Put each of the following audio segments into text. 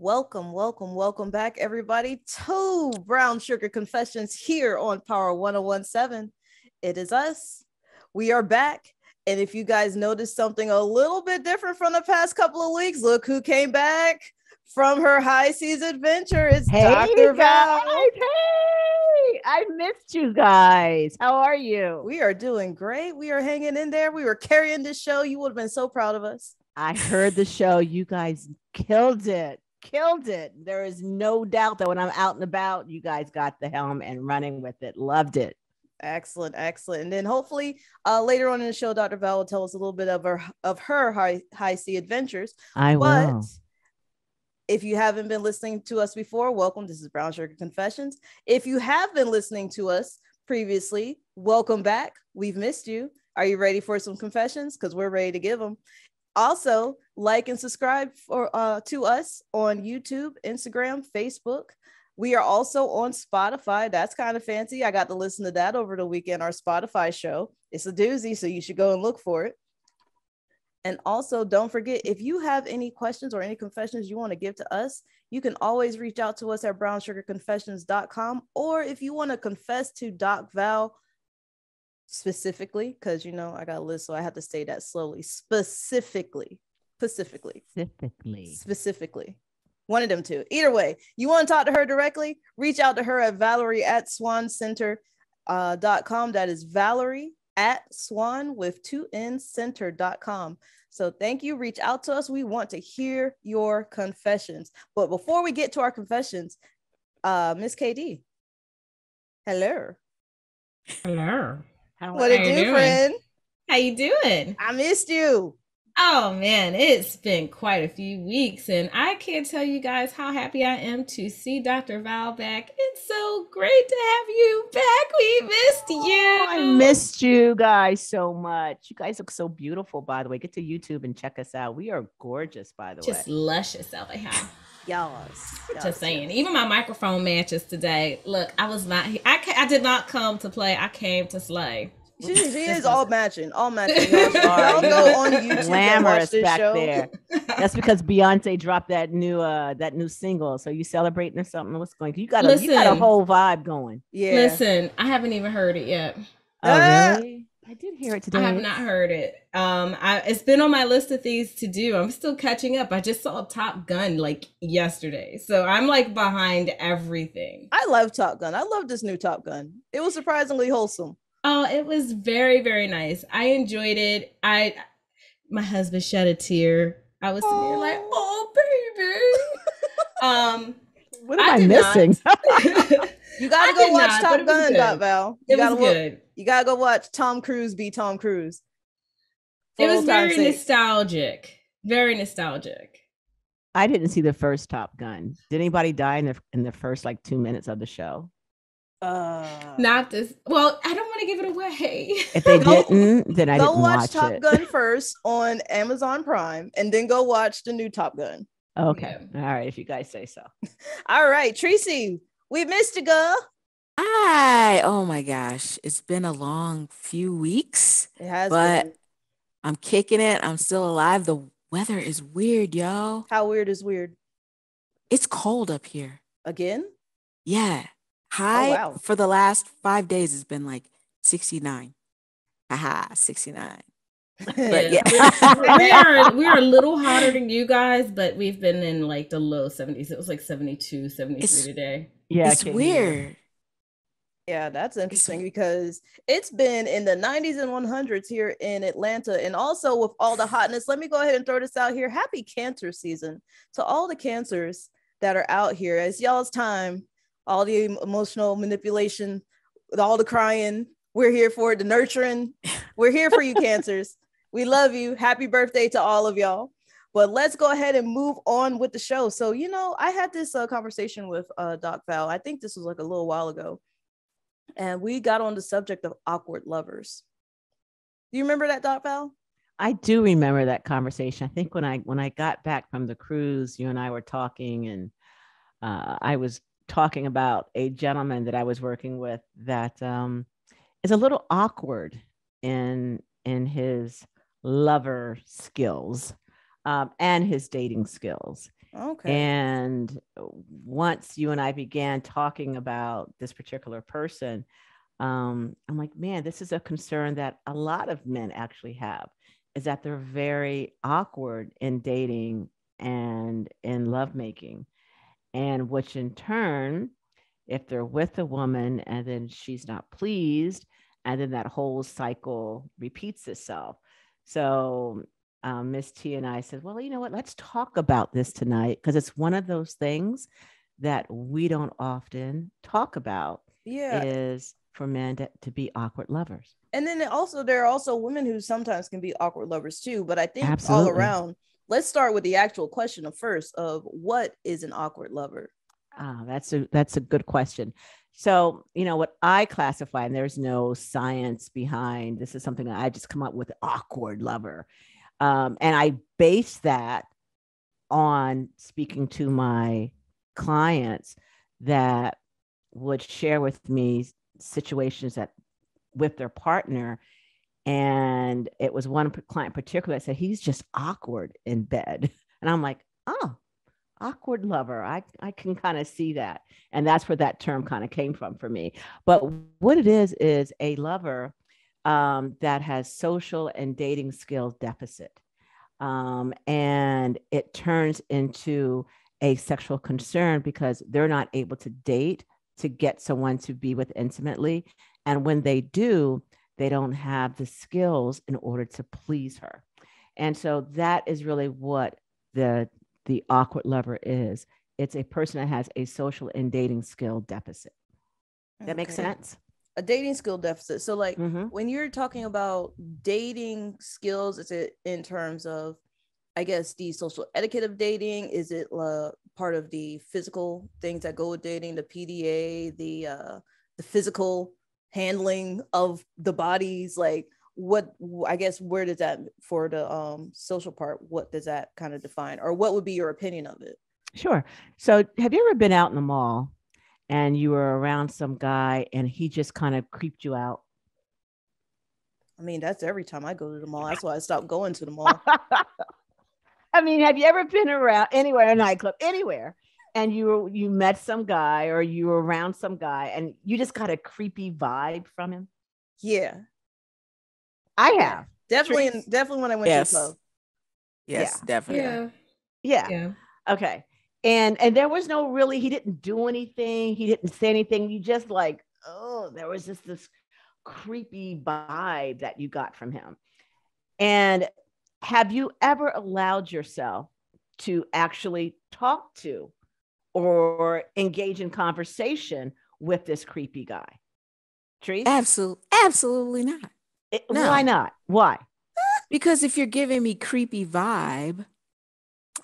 Welcome back, everybody, to Brown Sugar Confessions here on Power 1017. It is us. We are back. And if you guys noticed something a little bit different from the past couple of weeks, look who came back from her high seas adventure. It's Dr. Val. Hey, I missed you guys. How are you? We are doing great. We are hanging in there. We were carrying this show. You would have been so proud of us. I heard the show. You guys killed it. There is no doubt that when I'm out and about, you guys got the helm and running with it. Loved it. Excellent. And then hopefully later on in the show, Dr. Val will tell us a little bit of her high sea adventures. I will. But if you haven't been listening to us before, welcome. This is Brown Sugar Confessions. If you have been listening to us previously, welcome back. We've missed you. Are you ready for some confessions? Because we're ready to give them. Also, like and subscribe to us on YouTube, Instagram, Facebook. We are also on Spotify. That's kind of fancy. I got to listen to that over the weekend, our Spotify show. It's a doozy, so you should go and look for it. And also, don't forget, if you have any questions or any confessions you want to give to us, you can always reach out to us at brownsugarconfessions.com. Or if you want to confess to Doc Val specifically, because, I got a list, so I have to say that slowly. Specifically. One of them two. Either way, you want to talk to her directly, reach out to her at Valerie@swancenter.com. That is Valerie@swan with 2N center.com. So thank you. Reach out to us. We want to hear your confessions. But before we get to our confessions, Miss KD. Hello. What it do, friend? How you doing? I missed you. Oh man, it's been quite a few weeks, and I can't tell you guys how happy I am to see Dr. Val back. It's so great to have you back. We missed you. I missed you guys so much. You guys look so beautiful, by the way. Get to YouTube and check us out. We are gorgeous, by the way. Just luscious, Alejandro. Yes. Just saying. Even my microphone matches today. Look, I was not. I did not come to play. I came to slay. She is all matching. Y'all go on YouTube. Glamorous back show. there. That's because Beyonce dropped that new single. So you celebrating or something? What's going? You got a whole vibe going. Yeah. Listen, I haven't even heard it yet. Oh really? I did hear it today. I have not heard it. It's been on my list of things to do. I'm still catching up. I just saw Top Gun like yesterday, so I'm like behind everything. I love Top Gun. I love this new Top Gun. It was surprisingly wholesome. Oh, it was very, very nice. I enjoyed it. My husband shed a tear. I was sitting there like, oh baby. What am I missing? You gotta go watch Top Gun, Val. It was good. You gotta go watch Tom Cruise be Tom Cruise. It was very nostalgic. Very nostalgic. I didn't see the first Top Gun. Did anybody die in the first like 2 minutes of the show? Not this. Well, I don't want to give it away. If they didn't, then I didn't watch Top Gun first on Amazon Prime, and then go watch the new Top Gun. Okay, yeah. All right. If you guys say so. All right, Tracy, we missed you, girl. Hi. Oh my gosh, it's been a long few weeks. It has, but I'm kicking it. I'm still alive. The weather is weird, y'all. How weird is weird? It's cold up here again. Yeah. High for the last 5 days has been like 69. Haha, 69. But yeah. we are a little hotter than you guys, but we've been in like the low 70s. It was like 72, 73 today. Yeah, it's weird. Yeah, that's interesting because it's been in the 90s and 100s here in Atlanta. And also with all the hotness, let me go ahead and throw this out here. Happy Cancer season to all the cancers that are out here. It's y'all's time. All the emotional manipulation, all the crying. We're here for it, the nurturing. We're here for you, cancers. We love you. Happy birthday to all of y'all. But let's go ahead and move on with the show. So, I had this conversation with Doc Val. I think this was like a little while ago. And we got on the subject of awkward lovers. Do you remember that, Doc Val? I do remember that conversation. I think when I got back from the cruise, you and I were talking, and I was talking about a gentleman that I was working with that is a little awkward in his lover skills and his dating skills. Okay. And once you and I began talking about this particular person, I'm like, man, this is a concern that a lot of men actually have, is that they're very awkward in dating and in lovemaking. And which in turn, if they're with a woman and then she's not pleased, and then that whole cycle repeats itself. So Miss T and I said, well, you know what, let's talk about this tonight, because it's one of those things that we don't often talk about. Yeah. Is for men to be awkward lovers. And then also, there are also women who sometimes can be awkward lovers too. But I think Absolutely. all around, let's start with the actual question of first of what is an awkward lover? That's a good question. So, you know, what I classify, and there's no science behind this, is something that I just come up with, awkward lover. And I base that on speaking to my clients that would share with me situations that with their partner. And it was one client in particular that said, he's just awkward in bed. And I'm like, oh, awkward lover. I can kind of see that. And that's where that term kind of came from for me. But what it is a lover that has social and dating skills deficit. And it turns into a sexual concern because they're not able to date to get someone to be with intimately. And when they do, they don't have the skills in order to please her. And so that is really what the awkward lover is. It's a person that has a social and dating skill deficit. That makes sense? A dating skill deficit. So like when you're talking about dating skills, is it in terms of, I guess, the social etiquette of dating? Is it part of the physical things that go with dating, the PDA, the physical handling of the bodies? Like what, I guess, where does that, for the social part, what does that kind of define, or what would be your opinion of it? Sure. So have you ever been out in the mall and you were around some guy and he just kind of creeped you out? I mean, that's every time I go to the mall. That's why I stopped going to the mall. I mean, have you ever been around anywhere, a nightclub, anywhere, and you met some guy or you were around some guy and you just got a creepy vibe from him? Yeah. I have. Definitely when I went to the club. Yes, yeah. definitely. Yeah. Okay. And there was no really, he didn't do anything. He didn't say anything. You just like, oh, there was just this creepy vibe that you got from him. And have you ever allowed yourself to actually talk to or engage in conversation with this creepy guy? Trees? Absolutely not. No. Why not? Why? Because if you're giving me creepy vibe,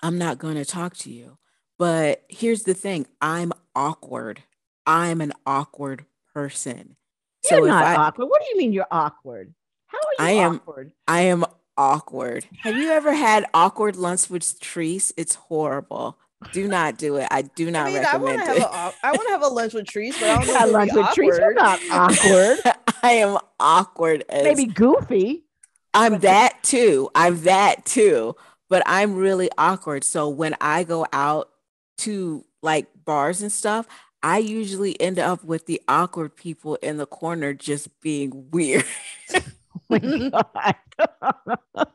I'm not going to talk to you. But here's the thing. I'm awkward. I'm an awkward person. You're not awkward. What do you mean you're awkward? How are you awkward? I am awkward. Have you ever had awkward lunch with Treese? It's horrible. Do not do it. I do not recommend it. I want to have a lunch with Treese, but I don't know if lunch with Treese. You're not awkward. I am awkward. Maybe goofy. I'm that too. But I'm really awkward. So when I go out to like bars and stuff, I usually end up with the awkward people in the corner just being weird. Oh my God.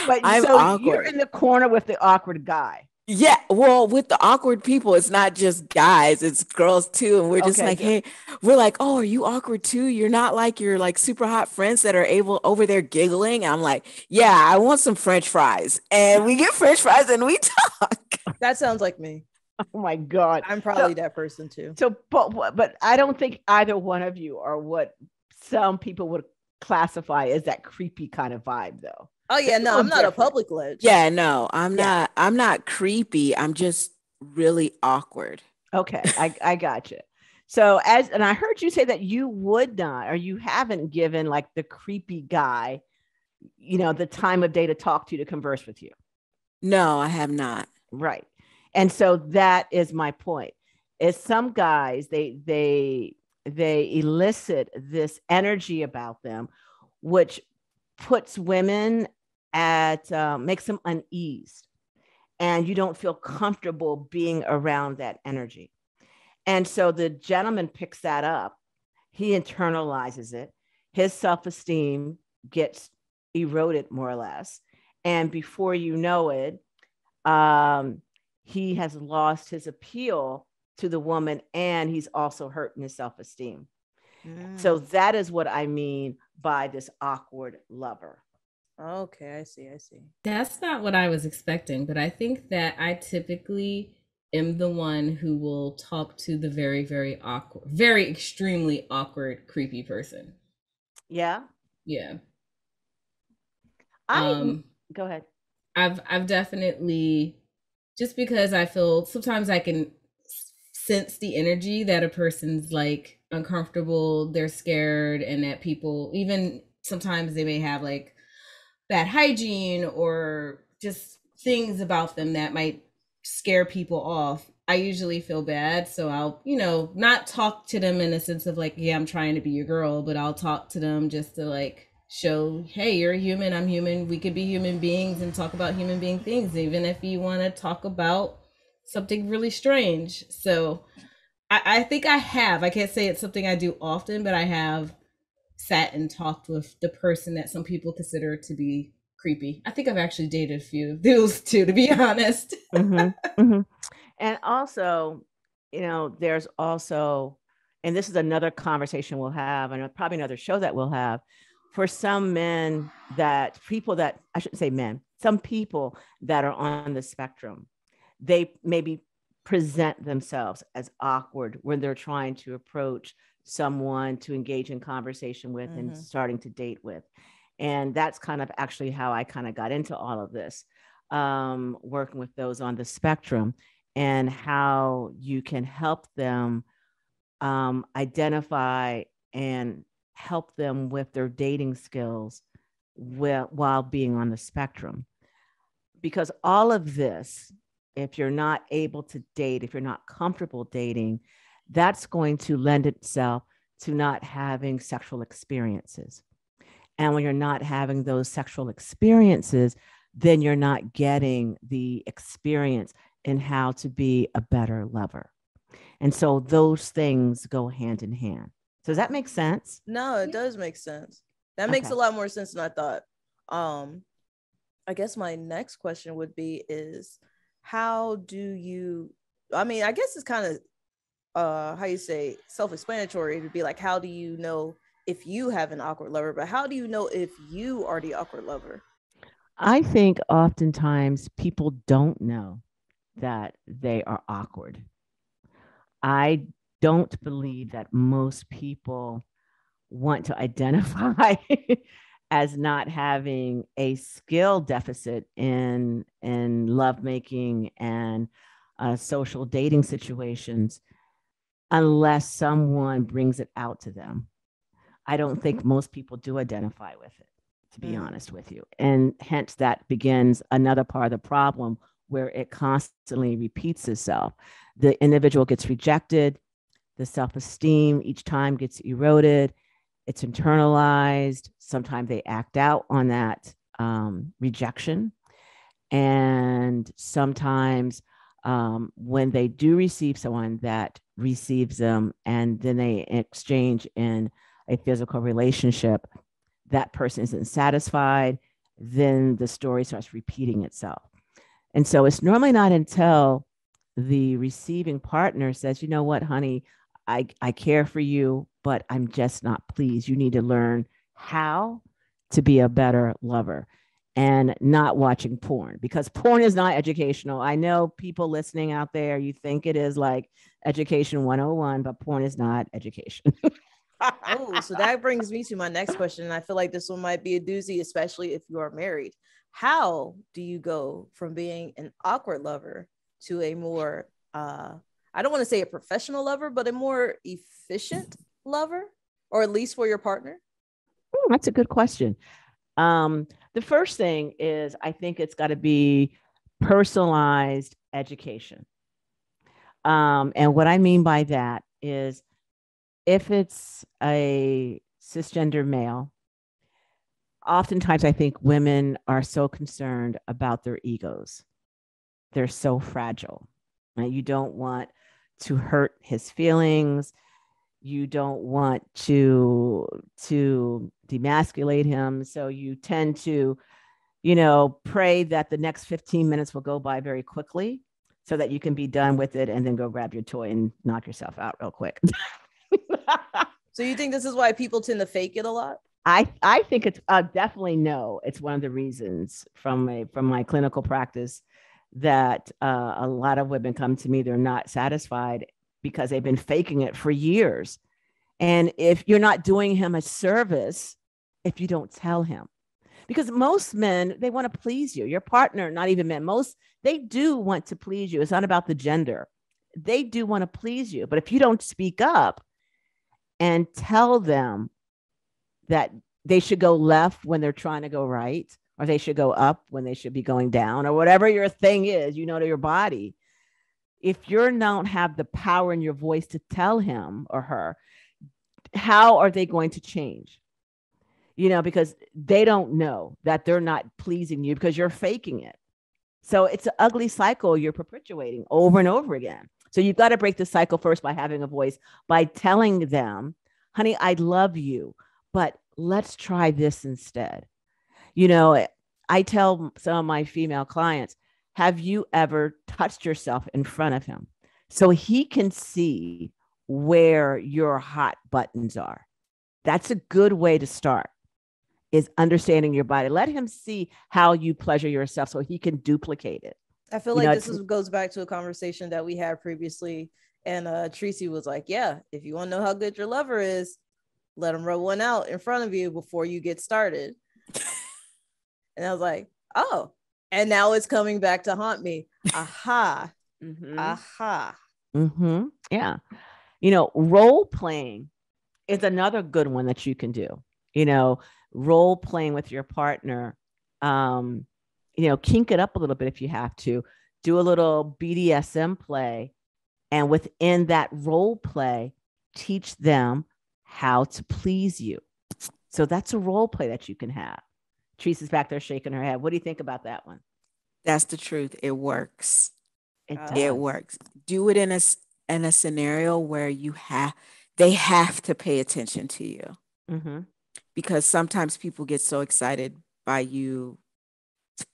But I'm so awkward. You're in the corner with the awkward guy. Yeah, well, with the awkward people, it's not just guys, it's girls too. And we're just like, hey, we're like, oh, are you awkward too? You're not like your like super hot friends that are able over there giggling. I'm like, yeah, I want some French fries. And we get French fries and we talk. That sounds like me. Oh my God. I'm probably that person too. So, but I don't think either one of you are what some people would classify as that creepy kind of vibe though. Oh yeah, no, I'm not a public ledge. Yeah, no, I'm not creepy. I'm just really awkward. Okay, I got you. So and I heard you say that you would not, or you haven't given like the creepy guy, the time of day to talk to converse with you. No, I have not. Right. And so that is my point. Is some guys, they elicit this energy about them, which puts women makes them uneased. and you don't feel comfortable being around that energy. And so the gentleman picks that up. He internalizes it. His self-esteem gets eroded more or less. And before you know it, he has lost his appeal to the woman, and he's also hurting his self-esteem. So that is what I mean by this awkward lover. Okay, I see. That's not what I was expecting, but I think that I typically am the one who will talk to the very, very awkward, very extremely awkward, creepy person. Yeah. Yeah. Go ahead. I've definitely, just because I feel sometimes I can sense the energy that a person's like uncomfortable, they're scared, and that people, even sometimes they may have like bad hygiene or just things about them that might scare people off. I usually feel bad, so I'll, not talk to them in a sense of like, yeah, I'm trying to be your girl, but I'll talk to them just to like show, hey, you're a human, I'm human, we could be human beings and talk about human being things, even if you want to talk about something really strange. So I think I can't say it's something I do often, but I have sat and talked with the person that some people consider to be creepy. I think I've actually dated a few of those too, to be honest. And also, there's also, and this is another conversation we'll have, and probably another show that we'll have, for some men, that people that, I shouldn't say men, some people that are on the spectrum, they maybe present themselves as awkward when they're trying to approach someone to engage in conversation with and starting to date with. And that's kind of actually how I kind of got into all of this, working with those on the spectrum, and how you can help them identify and help them with their dating skills while being on the spectrum. Because all of this, if you're not able to date, if you're not comfortable dating, that's going to lend itself to not having sexual experiences. And when you're not having those sexual experiences, then you're not getting the experience in how to be a better lover. And so those things go hand in hand. Does that make sense? No, it does make sense. That makes a lot more sense than I thought. I guess my next question would be is, how do you, I mean, I guess it's kind of how you say self-explanatory to be like, how do you know if you have an awkward lover, but how do you know if you are the awkward lover? I think oftentimes people don't know that they are awkward. I don't believe that most people want to identify as not having a skill deficit in lovemaking and social dating situations unless someone brings it out to them. I don't think most people do identify with it, to be honest with you. And hence that begins another part of the problem, where it constantly repeats itself. The individual gets rejected, the self-esteem each time gets eroded, it's internalized. Sometimes they act out on that rejection. And sometimes when they do receive someone that receives them and then they exchange in a physical relationship, that person isn't satisfied, then the story starts repeating itself. And so it's normally not until the receiving partner says, you know what, honey, I care for you, but I'm just not pleased. You need to learn how to be a better lover, and not watching porn, because porn is not educational. I know people listening out there, you think it is like education 101, but porn is not education. Oh, so that brings me to my next question. And I feel like this one might be a doozy, especially if you are married. How do you go from being an awkward lover to a more, I don't want to say a professional lover, but a more efficient lover, or at least for your partner? That's a good question. The first thing is, I think it's got to be personalized education. And what I mean by that is, if it's a cisgender male, oftentimes I think women are so concerned about their egos. they're so fragile. Right? You don't want to hurt his feelings. You don't want to demasculate him. So you tend to, pray that the next 15 minutes will go by very quickly so that you can be done with it and then go grab your toy and knock yourself out real quick. So you think this is why people tend to fake it a lot? I think it's definitely no. It's one of the reasons from my clinical practice that a lot of women come to me. They're not satisfied because they've been faking it for years. And if you're not doing him a service, if you don't tell him, because most men, they want to please you, your partner, not even men, they do want to please you. It's not about the gender. They do want to please you. But if you don't speak up and tell them that they should go left when they're trying to go right, or they should go up when they should be going down, or whatever your thing is, to your body, if you don't have the power in your voice to tell him or her, how are they going to change? Because they don't know that they're not pleasing you because you're faking it. So it's an ugly cycle you're perpetuating over and over again. So you've got to break the cycle first by having a voice, by telling them, honey, I love you, but let's try this instead. I tell some of my female clients, have you ever touched yourself in front of him so he can see where your hot buttons are? That's a good way to start, is understanding your body. Let him see how you pleasure yourself so he can duplicate it. I feel like this goes back to a conversation that we had previously. And Tracy was like, yeah, if you want to know how good your lover is, let him rub one out in front of you before you get started. And I was like, oh, and now it's coming back to haunt me. Aha. Mm-hmm. Aha. Mm-hmm. Yeah. Role playing is another good one that you can do. Role playing with your partner, kink it up a little bit if you have to. Do a little BDSM play. And within that role play, teach them how to please you. So that's a role play that you can have. Teresa's back there shaking her head. What do you think about that one? That's the truth. It works. It works. Do it in a scenario where they have to pay attention to you. Mm-hmm. Because sometimes people get so excited by you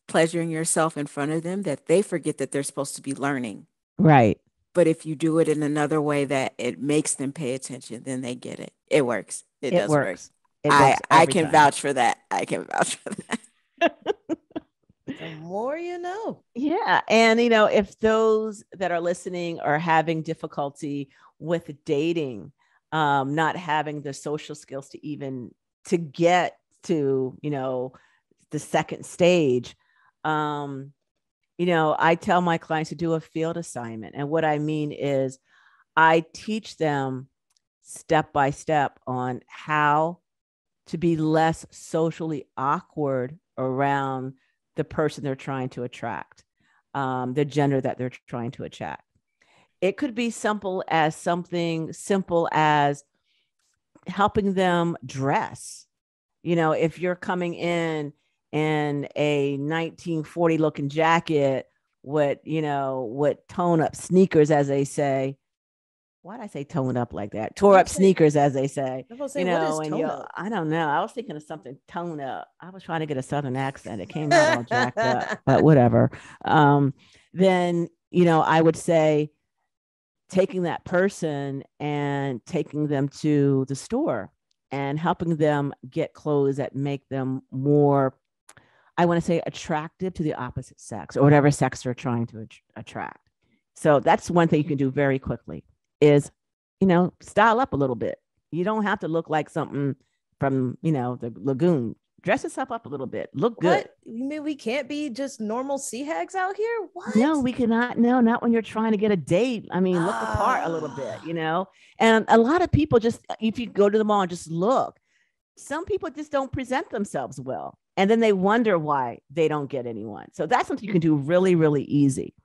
pleasuring yourself in front of them that they forget that they're supposed to be learning. Right. But if you do it in another way that it makes them pay attention, then they get it. It works. It does work. I can vouch for that. I can vouch for that. The more you know. Yeah. And, if those that are listening are having difficulty with dating, not having the social skills to get to, the second stage, I tell my clients to do a field assignment. And what I mean is I teach them step by step on how to be less socially awkward around the person they're trying to attract, the gender that they're trying to attract. It could be something simple as helping them dress. If you're coming in a 1940 looking jacket with tone up sneakers, as they say. Why'd I say tone up like that? Tore up sneakers, as they say. What is tone up? I don't know. I was thinking of something tone up. I was trying to get a Southern accent. It came out all jacked up, but whatever. Then, I would say taking that person and taking them to the store and helping them get clothes that make them more, I want to say, attractive to the opposite sex or whatever sex they're trying to attract. So that's one thing you can do very quickly is, style up a little bit. You don't have to look like something from, the lagoon. Dress yourself up a little bit. Look good. What? You mean we can't be just normal sea hags out here? What? No, we cannot. No, not when you're trying to get a date. I mean, look the part a little bit, And a lot of people just, if you go to the mall and just look, some people just don't present themselves well. And then they wonder why they don't get anyone. So that's something you can do really, really easy.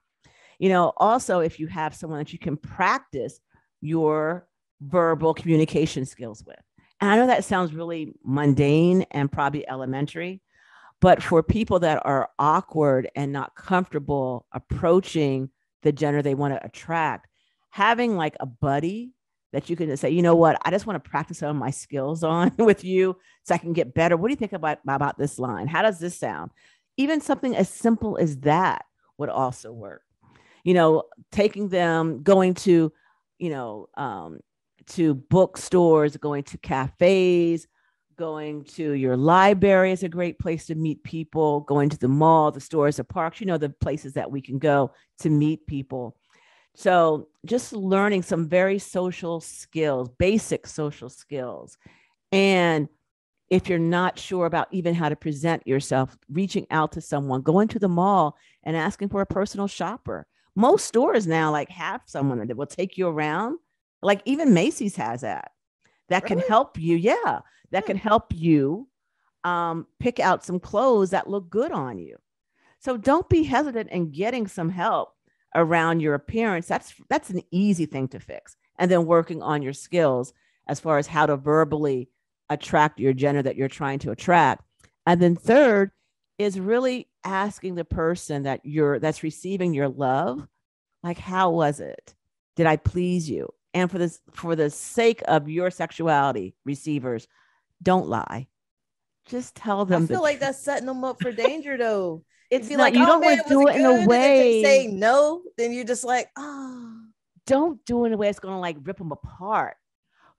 Also, if you have someone that you can practice your verbal communication skills with. And I know that sounds really mundane and probably elementary, But for people that are awkward and not comfortable approaching the gender they want to attract, having like a buddy that you can just say, you know what, I just want to practice some of my skills on with you so I can get better. What do you think about this line? How does this sound? Even something as simple as that would also work. Taking them, going to bookstores, going to cafes, going to your library is a great place to meet people, going to the mall, the stores, the parks, the places that we can go to meet people. So just learning some very social skills, basic social skills. And if you're not sure about even how to present yourself, reaching out to someone, going to the mall and asking for a personal shopper. Most stores now like have someone that will take you around. Like even Macy's has that. That can help you. Yeah. That can help you pick out some clothes that look good on you. So don't be hesitant in getting some help around your appearance. That's an easy thing to fix. And then working on your skills as far as how to verbally attract your gender that you're trying to attract. And then third is really asking the person that's receiving your love, like, how was it? Did I please you? And for the sake of your sexuality, receivers, don't lie. Just tell them. I feel like that's setting them up for danger, though. It's not. Like, you don't want to do it in a way. Say no, then you're just like, oh. Don't do it in a way it's going to like rip them apart.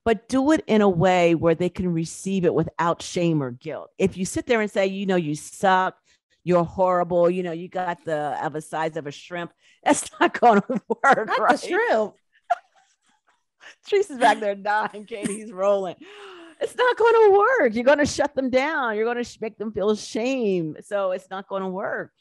But do it in a way where they can receive it without shame or guilt. If you sit there and say, you suck, you're horrible, you got the size of a shrimp, that's not going to work. Not right? The shrimp. Teresa's back there dying. Katie's rolling. It's not going to work. You're going to shut them down. You're going to make them feel shame. So it's not going to work.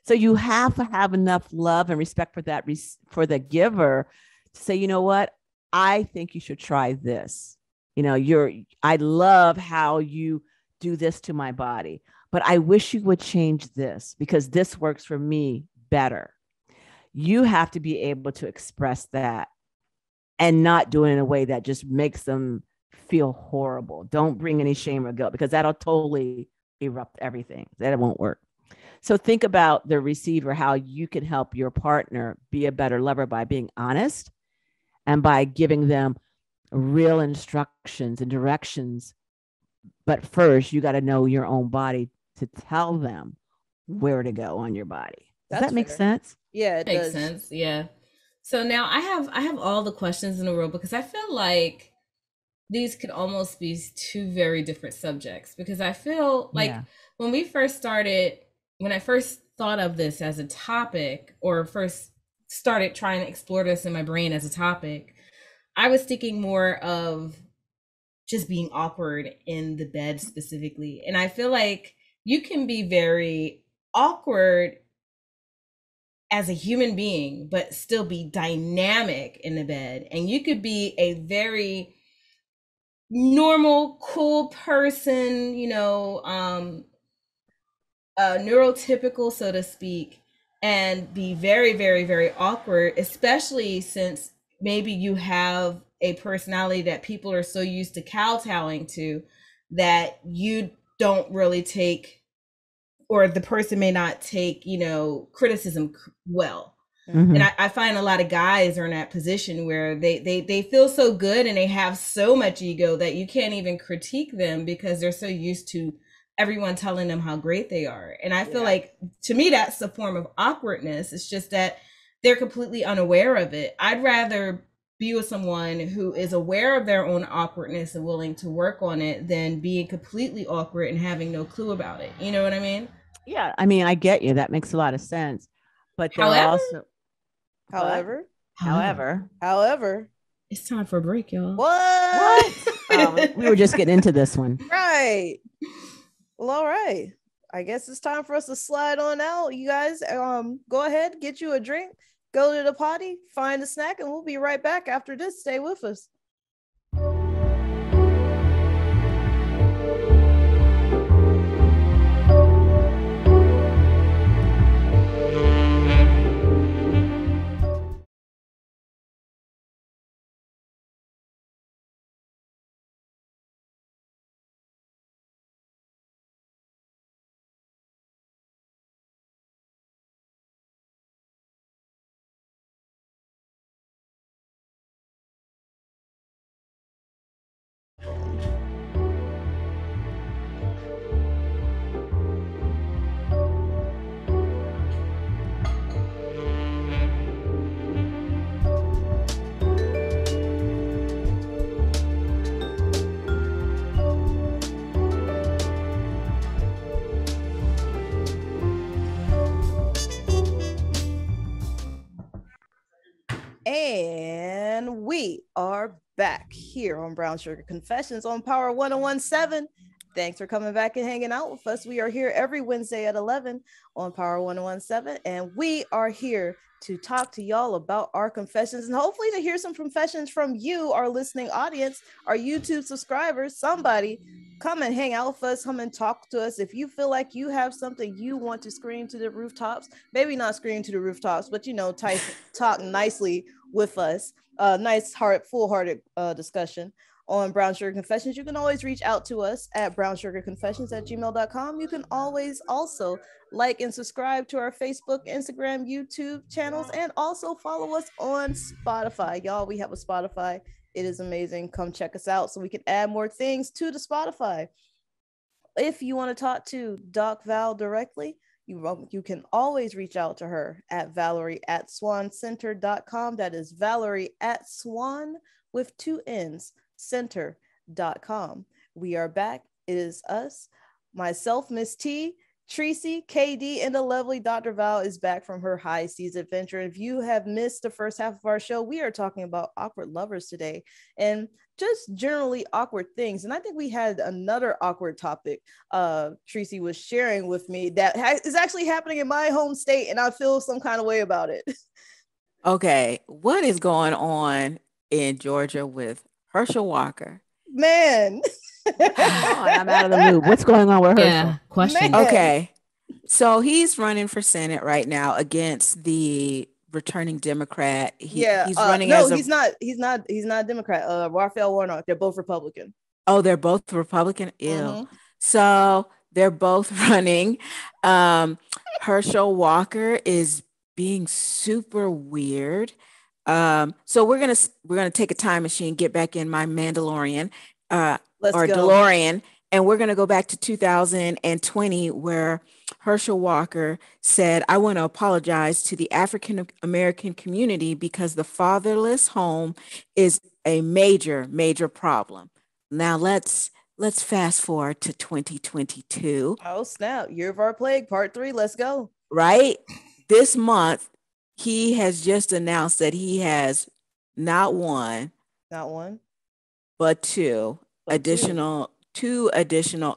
So you have to have enough love and respect for the giver to say, you know what? I think you should try this. I love how you do this to my body, but I wish you would change this because this works for me better. You have to be able to express that and not do it in a way that just makes them feel horrible. Don't bring any shame or guilt because that'll totally erupt everything. That won't work. So think about the receiver, how you can help your partner be a better lover by being honest and by giving them real instructions and directions. But first, you got to know your own body to tell them where to go on your body. Does that make sense? Yeah, it makes sense. Yeah. So now I have all the questions in the world because I feel like these could almost be two very different subjects because I feel like when I first thought of this as a topic or first started trying to explore this in my brain as a topic, I was thinking more of just being awkward in the bed specifically. And I feel like you can be very awkward as a human being, but still be dynamic in the bed. And you could be a very normal, cool person, neurotypical, so to speak, and be very, very, very awkward, especially since maybe you have a personality that people are so used to kowtowing to that you don't really take, or the person may not take, criticism well. Mm-hmm. And I find a lot of guys are in that position where they feel so good and they have so much ego that you can't even critique them because they're so used to everyone telling them how great they are. And I feel like, to me, that's a form of awkwardness. It's just that they're completely unaware of it. I'd rather be with someone who is aware of their own awkwardness and willing to work on it than being completely awkward and having no clue about it. You know what I mean? Yeah, I mean, I get you. That makes a lot of sense. But However, it's time for a break, y'all. What? We were just getting into this one. Right. Well, all right. I guess it's time for us to slide on out. You guys, go ahead, get you a drink, go to the potty, find a snack, and we'll be right back after this. Stay with us. And we are back here on Brown Sugar Confessions on Power 1017. Thanks for coming back and hanging out with us. We are here every Wednesday at 11 on Power 1017, and we are here to talk to y'all about our confessions and hopefully to hear some confessions from you, our listening audience, our YouTube subscribers. Somebody come and hang out with us, come and talk to us. If you feel like you have something you want to scream to the rooftops, maybe not scream to the rooftops, but talk nicely with us. Nice full-hearted discussion on Brown Sugar Confessions. You can always reach out to us at brownsugarconfessions@gmail.com. You can always also like and subscribe to our Facebook, Instagram, YouTube channels, and also follow us on Spotify. Y'all, we have a Spotify. It is amazing. Come check us out so we can add more things to the Spotify. If you want to talk to Doc Val directly, you can always reach out to her at Valerie@swancenter.com. That is Valerie@swan with 2 N's center.com. We are back. It is us, myself, Miss T, Tracy, KD, and the lovely Dr. Val is back from her high seas adventure. If you have missed the first half of our show, we are talking about awkward lovers today and just generally awkward things. And I think we had another awkward topic Tracy was sharing with me that is actually happening in my home state, and I feel some kind of way about it. Okay, what is going on in Georgia with Herschel Walker? Man. I'm out of the loop. What's going on with Herschel? Yeah, question. Man. Okay, so he's running for Senate right now against the returning Democrat. He's running no, as a... he's not a Democrat. Raphael Warnock. They're both Republican. Oh, they're both Republican. Ew. Mhm. So they're both running. Herschel Walker is being super weird. So we're gonna take a time machine, get back in my Mandalorian Let's go. DeLorean, and we're gonna go back to 2020 where Herschel Walker said, "I want to apologize to the African American community because the fatherless home is a major, major problem." Now let's fast forward to 2022. Oh snap! Year of Our Plague, Part 3. Let's go. Right? This month, he has just announced that he has not one, but two additional,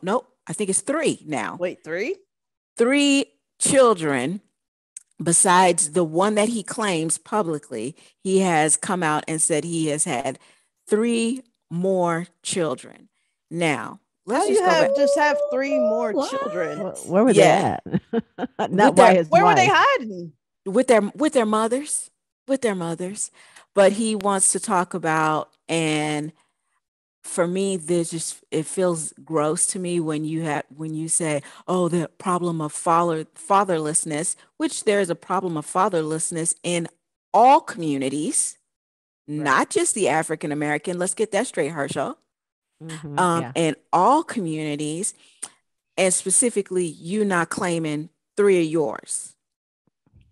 nope, I think it's 3 now. Wait, 3? 3 children besides the one that he claims publicly. He has come out and said he has had 3 more children. Now, let's just have 3 more children. Where were they at? Where were they hiding? With their mothers, but he wants to talk about, and for me, it feels gross to me when you say, oh, the problem of fatherlessness, which there is a problem of fatherlessness in all communities, right. Not just the African American. Let's get that straight, Herschel. Yeah. In all communities, and specifically, you not claiming 3 of yours.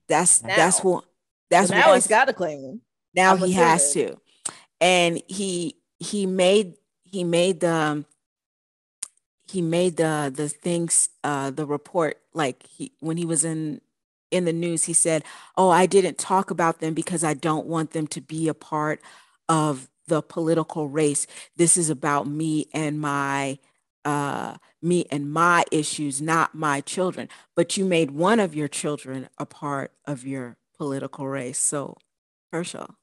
That's what he's got to claim them. Now he has to, and he made the things, the report, like when he was in the news, he said, "Oh, I didn't talk about them because I don't want them to be a part of the political race. This is about me and my issues, not my children." But you made one of your children a part of your political race. So, Herschel,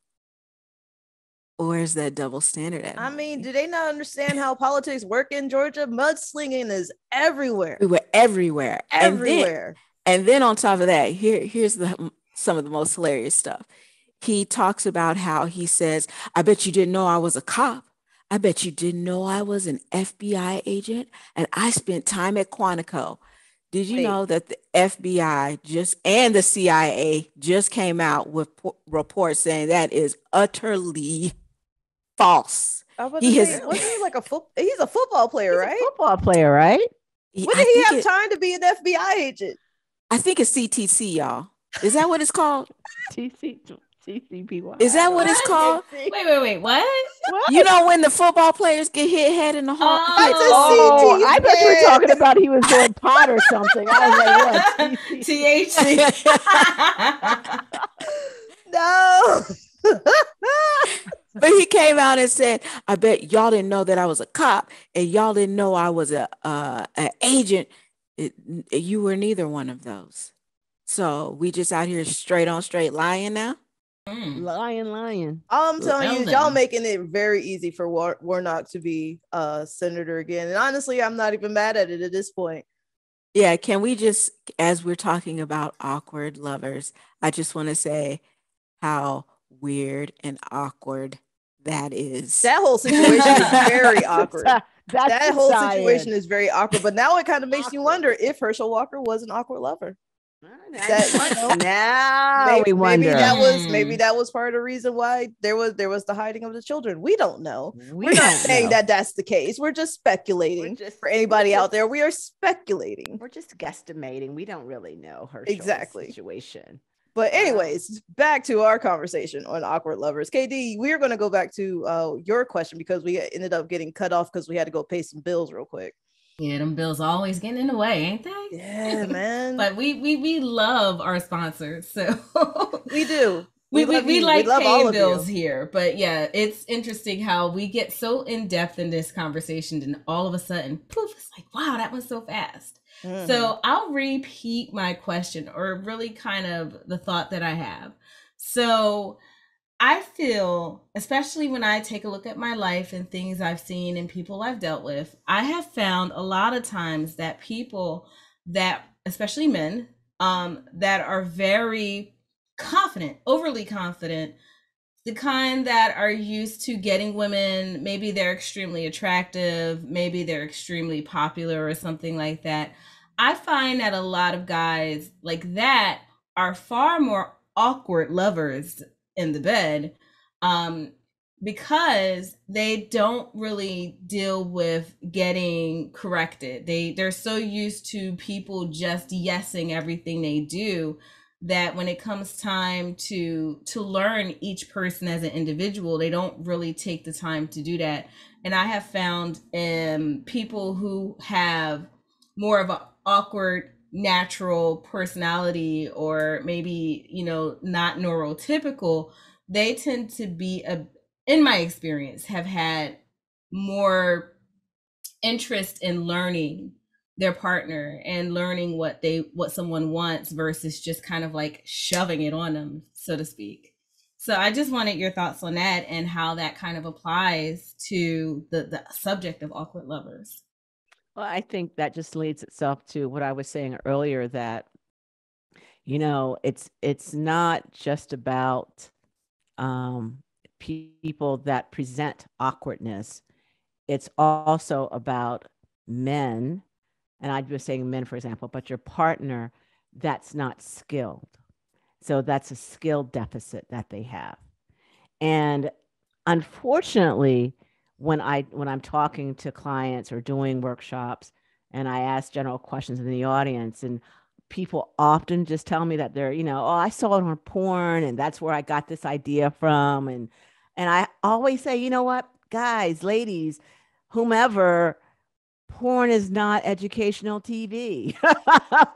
where's that double standard at? I mean, do they not understand how politics work in Georgia? Mudslinging is everywhere. We were everywhere. Everywhere. And then on top of that, here's some of the most hilarious stuff. He talks about how he says, "I bet you didn't know I was a cop. I bet you didn't know I was an FBI agent, and I spent time at Quantico." Did you know that the FBI and the CIA just came out with reports saying that is utterly false? I was about He to has. say, wasn't he like he's a football player, He's right? a football player, right? When did he have time to be an FBI agent? I think it's CTC, y'all. Is that what it's called? TCPY. Is that what it's called? Wait. What? You know when the football players get hit head in the heart? Oh, I thought you were talking about he was doing pot or something. I was like, what? THC. No. But he came out and said, I bet y'all didn't know that I was a cop and y'all didn't know I was an agent. You were neither one of those. So we just out here straight on straight lying now. Lying. All I'm telling you is y'all making it very easy for Warnock to be senator again. And honestly, I'm not even mad at it at this point. Yeah, can we just, as we're talking about awkward lovers, I just want to say how weird and awkward that is. That whole situation is very awkward. That whole situation is very awkward. But now it kind of makes you wonder if Herschel Walker was an awkward lover. Now we wonder. Maybe that was part of the reason why there was the hiding of the children. We don't know. We're not saying that that's the case. We're just speculating. For anybody out there, we are speculating. We're just guesstimating. We don't really know Herschel's situation. But anyways, back to our conversation on awkward lovers. KD, we're going to go back to your question because we ended up getting cut off because we had to go pay some bills real quick. Yeah, them bills always getting in the way, ain't they? Yeah, man. But we love our sponsors, so we do. We like paying bills here. But yeah, it's interesting how we get so in depth in this conversation, and all of a sudden, poof! It's like, wow, that went so fast. Mm-hmm. So I'll repeat my question, or really kind of the thought that I have. So I feel, especially when I take a look at my life and things I've seen and people I've dealt with, I have found a lot of times that people that, especially men, that are very confident, overly confident, the kind that are used to getting women, maybe they're extremely attractive, maybe they're extremely popular or something like that. I find that a lot of guys like that are far more awkward lovers in the bed, because they don't really deal with getting corrected. They're so used to people just yesing everything they do that when it comes time to learn each person as an individual, they don't really take the time to do that. And I have found people who have more of an awkward natural personality, or maybe, not neurotypical, they tend to be, in my experience, have had more interest in learning their partner and learning what someone wants versus just kind of like shoving it on them, so to speak. So I just wanted your thoughts on that and how that kind of applies to the subject of awkward lovers. Well, I think that just leads itself to what I was saying earlier, that, it's not just about people that present awkwardness. It's also about men, and I was saying men, for example, but your partner that's not skilled. So that's a skill deficit that they have. And unfortunately, when I'm talking to clients or doing workshops and I ask general questions in the audience, and people often just tell me that they're, oh, I saw it on porn and that's where I got this idea from. And I always say, you know what, guys, ladies, whomever, porn is not educational TV.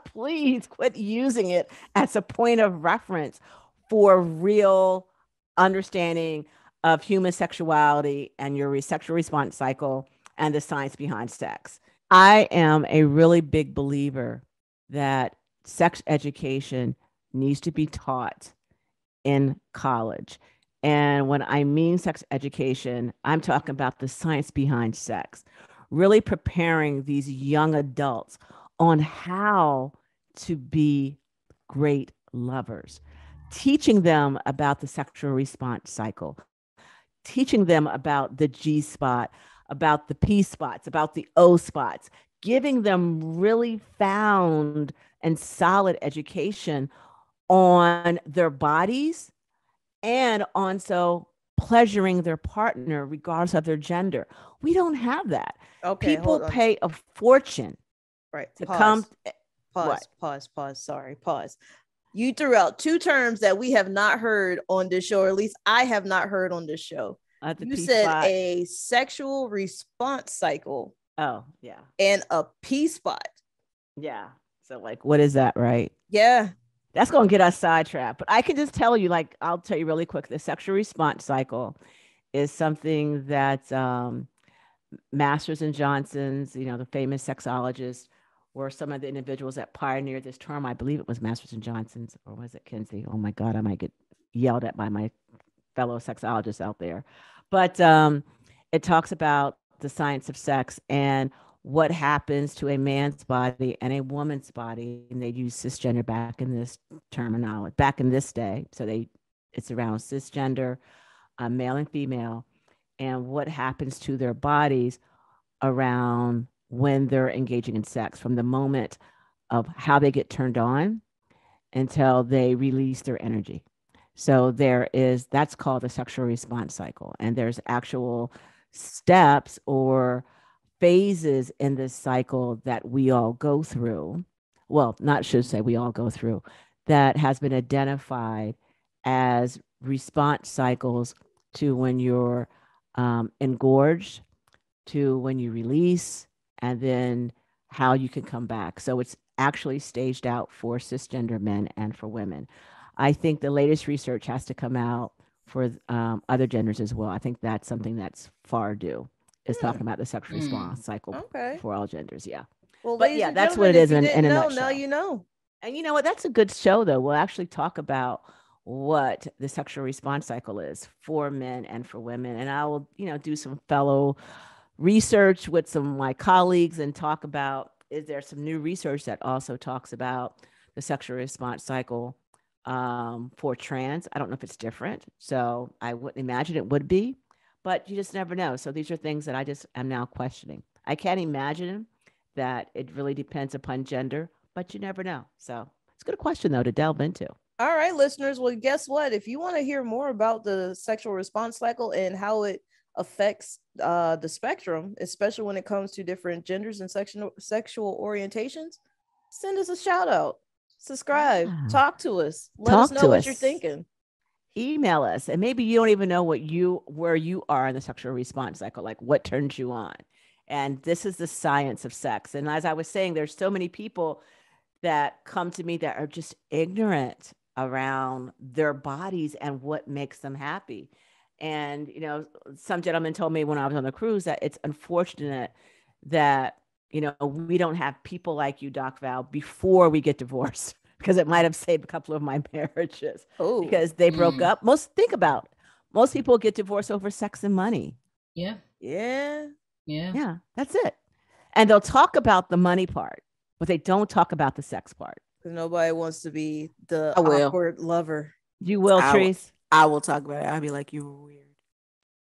Please quit using it as a point of reference for real understanding of human sexuality and your sexual response cycle and the science behind sex. I am a really big believer that sex education needs to be taught in college. And when I mean sex education, I'm talking about the science behind sex, really preparing these young adults on how to be great lovers, teaching them about the sexual response cycle, teaching them about the G spot, about the P spots, about the O spots, giving them really found and solid education on their bodies and also pleasuring their partner regardless of their gender. We don't have that. Okay, People hold on. pay a fortune Right. to Pause. come. Pause. What? Pause. Sorry. Pause. You threw out two terms that we have not heard on this show, or at least I have not heard on this show. You said a sexual response cycle. Oh, yeah. And a P spot. Yeah. So like, what is that, right? Yeah. That's going to get us sidetracked. But I can just tell you, like, I'll tell you really quick, the sexual response cycle is something that Masters and Johnson's, the famous sexologists, were some of the individuals that pioneered this term. I believe it was Masters and Johnson's, or was it Kinsey? Oh my God, I might get yelled at by my fellow sexologists out there. But it talks about the science of sex and what happens to a man's body and a woman's body. And they use cisgender back in this terminology, back in this day. So it's around cisgender, male and female, and what happens to their bodies around when they're engaging in sex, from the moment of how they get turned on until they release their energy. So that's called the sexual response cycle. And there's actual steps or phases in this cycle that we all go through. Well, not should say we all go through, that has been identified as response cycles to when you're engorged, to when you release, and then how you can come back. So it's actually staged out for cisgender men and for women. I think the latest research has to come out for other genders as well. I think that's something that's far due, is talking about the sexual response cycle for all genders. Yeah. Well, but yeah, that's what it is in a nutshell. Now you know. And you know what? That's a good show, though. We'll actually talk about what the sexual response cycle is for men and for women. And I will, do some fellow research with some of my colleagues and talk about, is there some new research that also talks about the sexual response cycle for trans? I don't know if it's different. So I wouldn't imagine it would be, but you just never know. So these are things that I just am now questioning. I can't imagine that it really depends upon gender, but you never know. So it's a good question, though, to delve into. All right, listeners. Well, guess what? If you want to hear more about the sexual response cycle and how it affects the spectrum, especially when it comes to different genders and sexual orientations, send us a shout out, subscribe, talk to us, let us know what you're thinking. Email us, and maybe you don't even know where you are in the sexual response cycle, like what turns you on. And this is the science of sex. And as I was saying, there's so many people that come to me that are just ignorant around their bodies and what makes them happy. And, some gentleman told me when I was on the cruise that it's unfortunate that, we don't have people like you, Doc Val, before we get divorced, because it might have saved a couple of my marriages because they broke up. Most people get divorced over sex and money. Yeah. Yeah. Yeah. Yeah. That's it. And they'll talk about the money part, but they don't talk about the sex part. Because nobody wants to be the awkward lover. You will, Trace? I will talk about it. I'll be like, you're weird.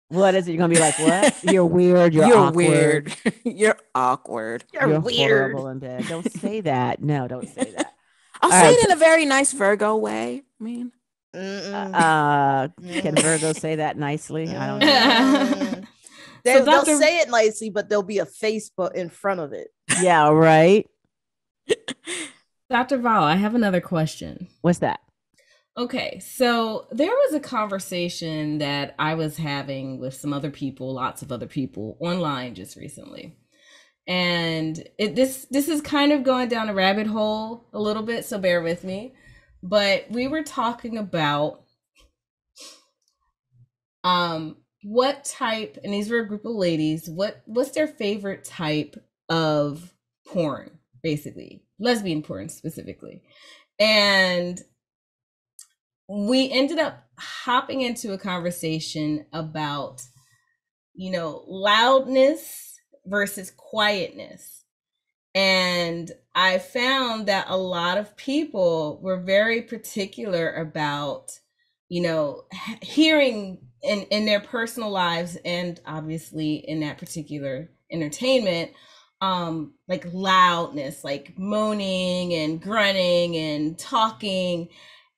What is it? You're going to be like, what? You're weird. You're awkward. Weird. You're awkward. You're weird. Horrible in bed. Don't say that. No, don't say that. I'll say it in a very nice Virgo way. I mean, can Virgo say that nicely? I don't know. They'll say it nicely, but there'll be a face in front of it. Yeah, right. Dr. Val, I have another question. What's that? Okay, so there was a conversation that I was having with some other people, lots of other people online just recently. And this is kind of going down a rabbit hole a little bit, so bear with me. But we were talking about what type, and these were a group of ladies, what's their favorite type of porn, basically, lesbian porn specifically. And we ended up hopping into a conversation about, loudness versus quietness. And I found that a lot of people were very particular about, hearing in their personal lives and obviously in that particular entertainment, like loudness, like moaning and grunting and talking.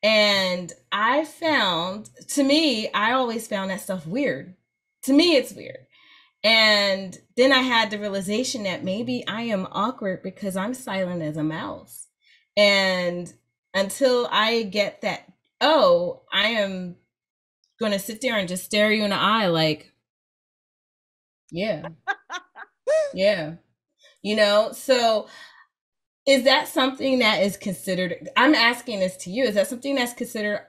And I found, to me, I always found that stuff weird. To me, it's weird. And then I had the realization that maybe I am awkward because I'm silent as a mouse. And until I get that, oh, I am going to sit there and just stare you in the eye like, yeah, yeah. So is that something that is considered, I'm asking this to you, is that something that's considered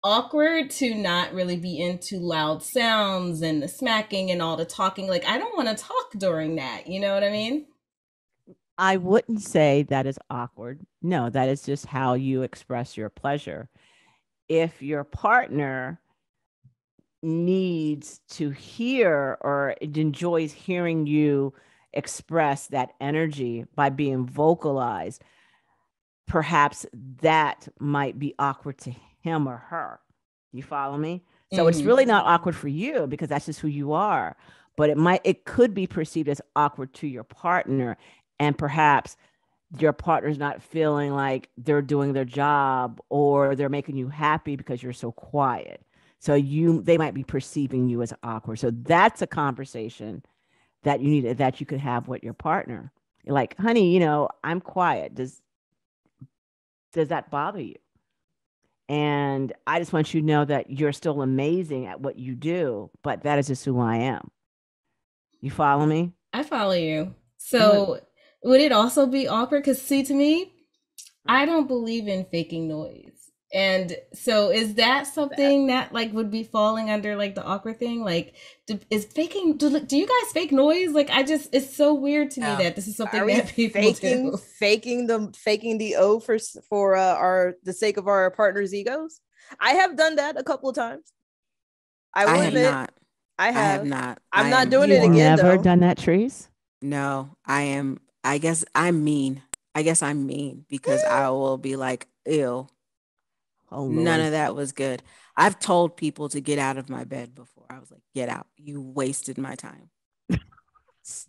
awkward to not really be into loud sounds and the smacking and all the talking? Like, I don't want to talk during that. You know what I mean? I wouldn't say that is awkward. No, that is just how you express your pleasure. If your partner needs to hear or enjoys hearing you express that energy by being vocalized, perhaps that might be awkward to him or her. You follow me? So it's really not awkward for you because that's just who you are. But it could be perceived as awkward to your partner. And perhaps your partner's not feeling like they're doing their job or they're making you happy because you're so quiet. So they might be perceiving you as awkward. So that's a conversation that you could have with your partner. Like, honey, I'm quiet. Does that bother you? And I just want you to know that you're still amazing at what you do, but that is just who I am. You follow me? I follow you. So would it also be awkward? Because see, to me, I don't believe in faking noise. And so is that something that like would be falling under like the awkward thing? Like, do you guys fake noise? Like, it's so weird to me that this is something that people do. Faking the O for the sake of our partner's egos. I have done that a couple of times. I will admit, I have not. I'm not doing it again. Never done that, Trees? No, I am. I guess I'm mean. Because I will be like, ew. Oh, none of that was good. I've told people to get out of my bed before. I was like, get out. You wasted my time.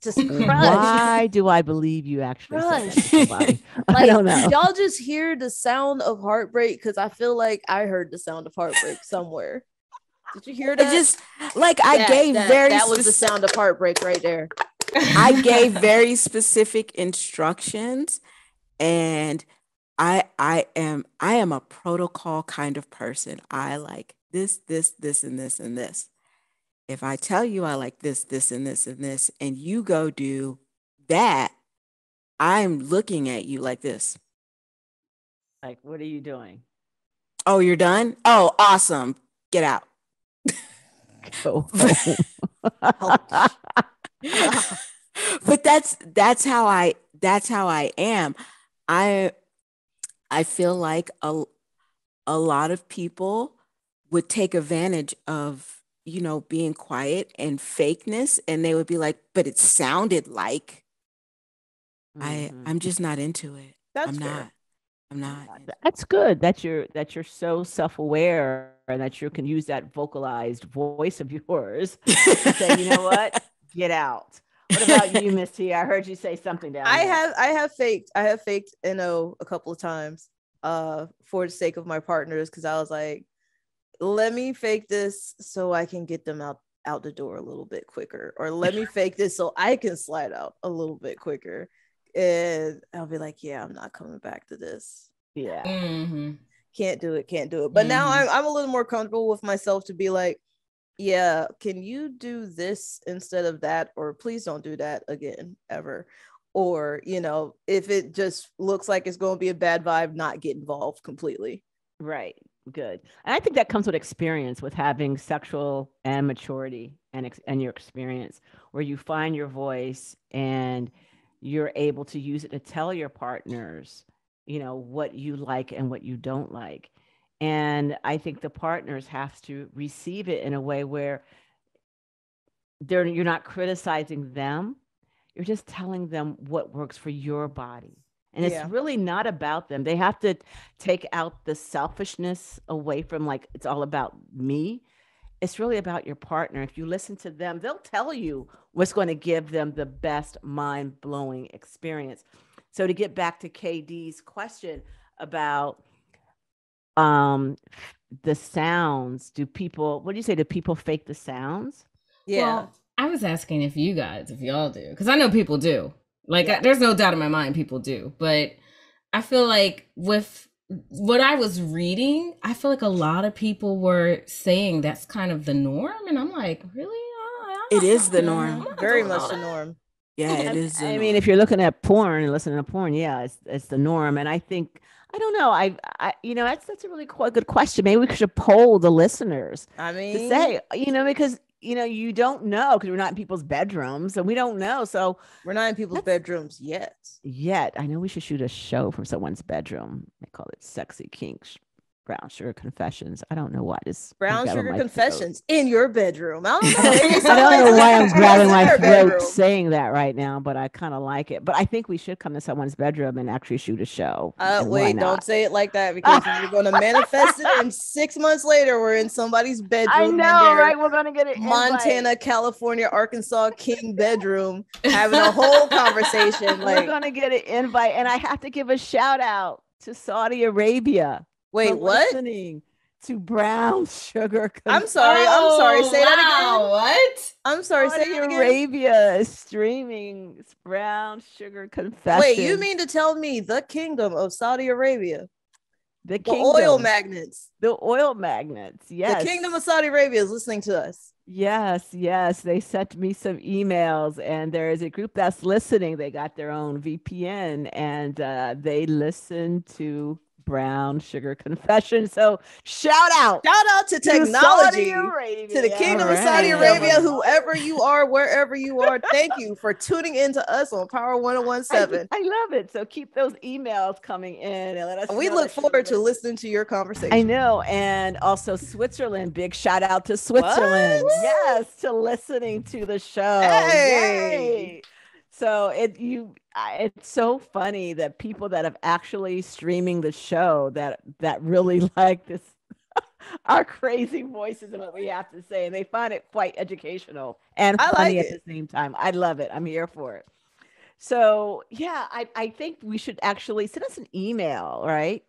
Just why do I believe you actually said that? Like, I don't know. Y'all just hear the sound of heartbreak because I feel like I heard the sound of heartbreak somewhere. Did you hear that? That was the sound of heartbreak right there. I gave very specific instructions, and I am a protocol kind of person. I like this, and this, and this. If I tell you I like this, and this, and this, and you go do that, I'm looking at you like this. Like, what are you doing? Oh, you're done? Oh, awesome. Get out. But that's how I am. I feel like a lot of people would take advantage of, being quiet and fakeness, and they would be like, but it sounded like. I'm just not into it. I'm not. That's good that you're so self-aware and that you can use that vocalized voice of yours to say, you know what, get out. What about you, Miss T? I heard you say something down there. I have faked NO a couple of times for the sake of my partners, because I was like, let me fake this so I can get them out the door a little bit quicker, or let me fake this so I can slide out a little bit quicker. And I'll be like, yeah, I'm not coming back to this. Yeah. Can't do it. But now I'm a little more comfortable with myself to be like, yeah, can you do this instead of that? Or please don't do that again, ever. Or, if it just looks like it's going to be a bad vibe, not get involved completely. Right. Good. And I think that comes with experience, with having sexual and maturity and your experience, where you find your voice and you're able to use it to tell your partners, what you like and what you don't like. And I think the partners have to receive it in a way where you're not criticizing them. You're just telling them what works for your body. And it's really not about them. They have to take out the selfishness away from, like, it's all about me. It's really about your partner. If you listen to them, they'll tell you what's going to give them the best mind-blowing experience. So to get back to KD's question about the sounds, do people, what do you say? Do people fake the sounds? Yeah. Well, I was asking if y'all do, because I know people do. Like, Yeah. there's no doubt in my mind people do. But I feel like with what I was reading, I feel like a lot of people were saying that's kind of the norm. And I'm like, really? It is the norm. Very much the norm. Yeah, it is. I mean, if you're looking at porn and listening to porn, yeah, it's the norm. And I think, I don't know, that's a really quite good question. Maybe we should poll the listeners I to mean, say, because you don't know, because we're not in people's bedrooms, and we don't know. So we're not in people's bedrooms yet. I know we should shoot a show from someone's bedroom. They call it Sexy Kinks, Brown Sugar Confessions. I don't know why this Brown Sugar Confessions in your bedroom. I don't know. I don't know why I'm grabbing my throat saying that right now, but I kind of like it. But I think we should come to someone's bedroom and actually shoot a show. Wait, don't say it like that, because we're going to manifest it, and 6 months later we're in somebody's bedroom. I know, right? We're going to get it. Montana, California, Arkansas King bedroom, having a whole conversation. We're going to get an invite, and I have to give a shout out to Saudi Arabia. Wait, what? Listening to Brown Sugar Confessions. I'm sorry. Say that again. What? I'm sorry. Say that again. Arabia is streaming Brown Sugar Confessions. Wait, you mean to tell me the kingdom of Saudi Arabia? The oil magnets. The oil magnets. Yes. The kingdom of Saudi Arabia is listening to us. Yes. They sent me some emails, and there is a group that's listening. They got their own VPN, and they listen to Brown Sugar Confession. So shout out to technology, to the kingdom of Saudi Arabia, whoever you are, wherever you are. Thank you for tuning in to us on Power 1017. I love it. So keep those emails coming in and let us we look forward to listening to your conversation. I know. And also Switzerland, big shout out to Switzerland. What? Yes, to listening to the show. Hey. Yay. So it's so funny that people that have actually streaming the show that really like this, our crazy voices and what we have to say, and they find it quite educational and funny at the same time. I love it. I'm here for it. So yeah, I think we should actually send us an email, right?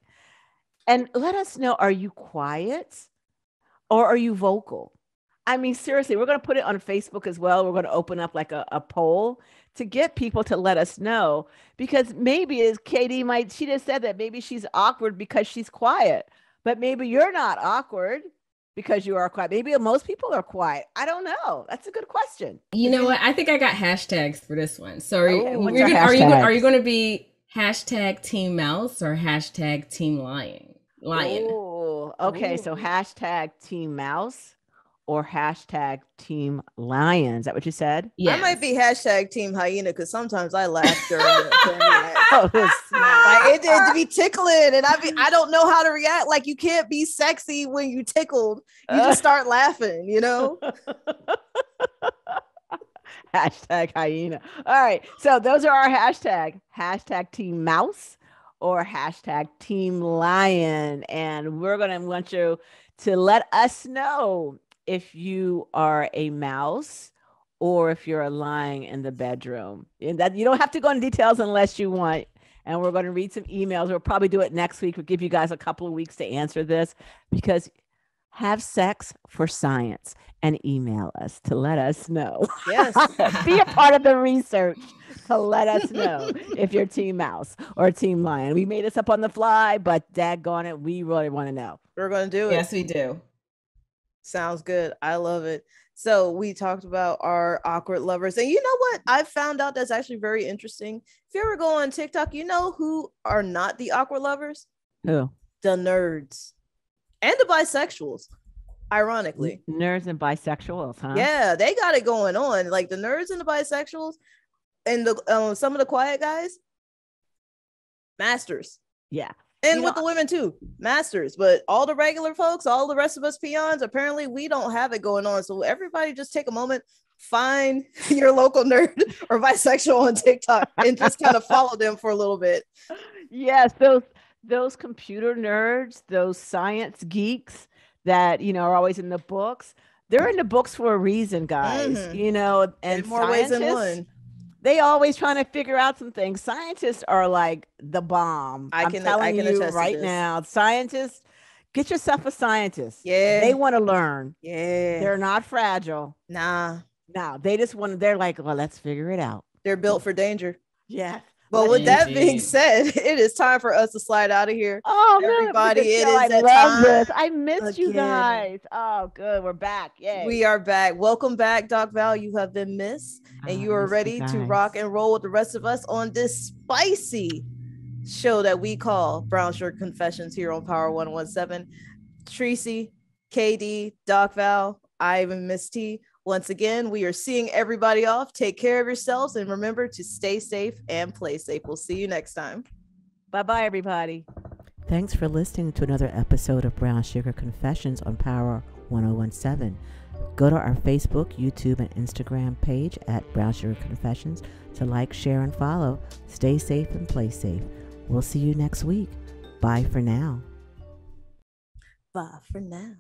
And let us know, are you quiet or are you vocal? I mean, seriously, we're going to put it on Facebook as well. We're going to open up like a poll to get people to let us know, because maybe, as Katie she just said that maybe she's awkward because she's quiet, but maybe you're not awkward because you are quiet. Maybe most people are quiet. I don't know. That's a good question. You know what? I think I got hashtags for this one. So are you going to be hashtag Team Mouse or hashtag Team Lion? Oh, okay. Ooh. So hashtag Team Mouse or hashtag Team Lion. Is that what you said? Yeah. I might be hashtag Team Hyena, because sometimes I laugh during it. It be tickling, and I don't know how to react. Like, you can't be sexy when you tickled. You just start laughing, Hashtag Hyena. All right. So those are our hashtag Team Mouse or hashtag Team Lion. And we're going to want you to let us know if you are a mouse or if you're a lion in the bedroom. And that you don't have to go into details unless you want. And we're going to read some emails. We'll probably do it next week. We'll give you guys a couple of weeks to answer this, because have sex for science and email us to let us know. Yes. Be a part of the research to let us know if you're Team Mouse or Team Lion. We made this up on the fly, but daggone it, we really want to know. We're going to do it. Yes, we do. Sounds good. I love it. So we talked about our awkward lovers. And you know what? I found out that's actually very interesting. If you ever go on TikTok, you know who are not the awkward lovers? Who? The nerds and the bisexuals, ironically. Nerds and bisexuals, huh? Yeah, they got it going on. Like the nerds and the bisexuals and the some of the quiet guys, masters. Yeah. And with the women too, masters. But all the regular folks, all the rest of us peons, apparently we don't have it going on. So everybody just take a moment, find your local nerd or bisexual on TikTok and just kind of follow them for a little bit. Yes, those computer nerds, those science geeks that, are always in the books. They're in the books for a reason, guys, and in more ways than one. They always trying to figure out some things. Scientists are like the bomb. I'm telling you right now, scientists Get yourself a scientist. Yeah. They want to learn. Yeah. They're not fragile. Nah. No, they just want to, they're like, well, let's figure it out. They're built for danger. Yes. But with that being said, it is time for us to slide out of here. Oh, everybody, it is I that love time this. I missed you again. guys. Oh, good. We're back. Yay. We are back. Welcome back, Doc Val. You have been missed, and you are ready to rock and roll with the rest of us on this spicy show that we call Brown Sugar Confessions here on Power 117. Tracy, KD, Doc Val, I even Miss T. Once again, we are seeing everybody off. Take care of yourselves and remember to stay safe and play safe. We'll see you next time. Bye-bye, everybody. Thanks for listening to another episode of Brown Sugar Confessions on Power 1017. Go to our Facebook, YouTube, and Instagram page at Brown Sugar Confessions to like, share, and follow. Stay safe and play safe. We'll see you next week. Bye for now. Bye for now.